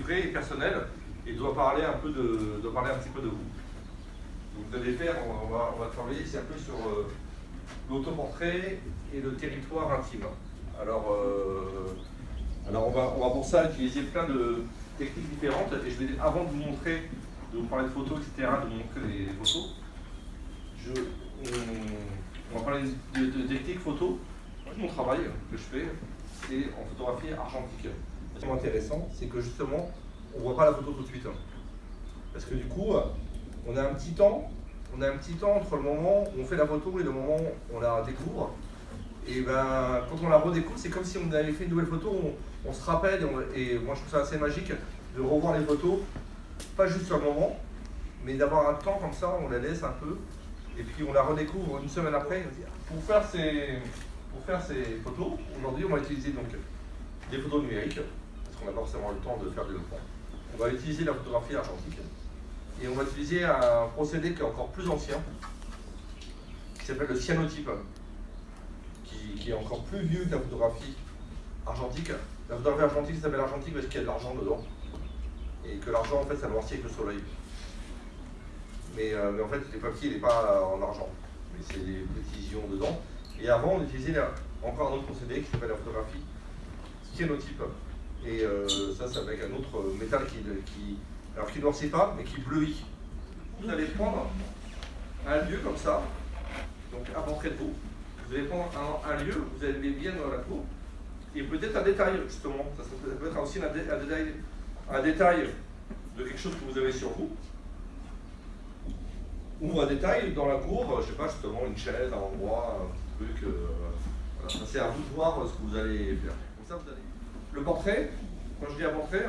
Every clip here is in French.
vrai et personnel et doit parler un petit peu de vous. Donc vous allez faire, on va travailler ici un peu sur l'autoportrait et le territoire intime. Alors on va pour ça utiliser plein de techniques différentes et je vais, avant de vous montrer, de vous parler de photos, etc., de vous montrer les photos, on va parler de techniques photo. Mon travail que je fais, c'est en photographie argentique. Ce qui est intéressant, c'est que justement, on ne voit pas la photo tout de suite. Parce que du coup, on a un petit temps entre le moment où on fait la photo et le moment où on la découvre. Et ben, quand on la redécouvre, c'est comme si on avait fait une nouvelle photo, on se rappelle, et moi je trouve ça assez magique de revoir les photos, pas juste sur le moment, mais d'avoir un temps comme ça, on la laisse un peu, et puis on la redécouvre une semaine après. Pour faire ces photos, aujourd'hui on va utiliser donc des photos numériques, parce qu'on n'a pas forcément le temps de faire du développement. On va utiliser la photographie argentique, et on va utiliser un procédé qui est encore plus ancien, qui s'appelle le cyanotype, qui est encore plus vieux que la photographie argentique. La photographie argentique s'appelle argentique parce qu'il y a de l'argent dedans, et que l'argent en fait ça noircit avec le soleil. Mais en fait les papiers il n'est pas en argent, mais c'est des petits ions dedans. Et avant on utilisait encore un autre procédé qui s'appelle la photographie cyanotype. Et ça c'est avec un autre métal qui ne noircit pas mais qui bleuit. Vous allez prendre un lieu comme ça, donc à portrait de vous. Vous allez prendre un lieu, vous allez bien dans la cour, et peut-être un détail justement. Ça peut être aussi un détail de quelque chose que vous avez sur vous. Ou un détail dans la cour, je sais pas, justement une chaise, un endroit, un truc. Voilà. C'est à vous de voir ce que vous allez faire. Comme ça, vous allez... Le portrait, quand je dis un portrait,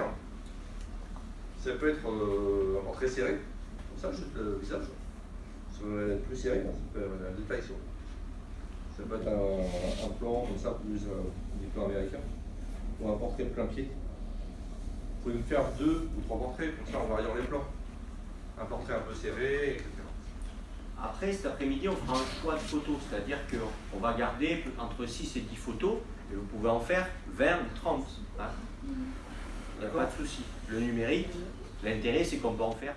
ça peut être un portrait serré, comme ça, juste le visage. Ça peut être plus serré, ça peut être un détail sur vous. Ça peut être un plan comme ça, plus du plan américain, ou un portrait plein pied. Vous pouvez me faire 2 ou 3 portraits, comme ça en variant les plans. Un portrait un peu serré, etc. Après, cet après-midi, on fera un choix de photos, c'est-à-dire qu'on va garder entre 6 et 10 photos, et vous pouvez en faire 20 ou 30. Hein. Il n'y a pas de souci. Le numérique, l'intérêt, c'est qu'on peut en faire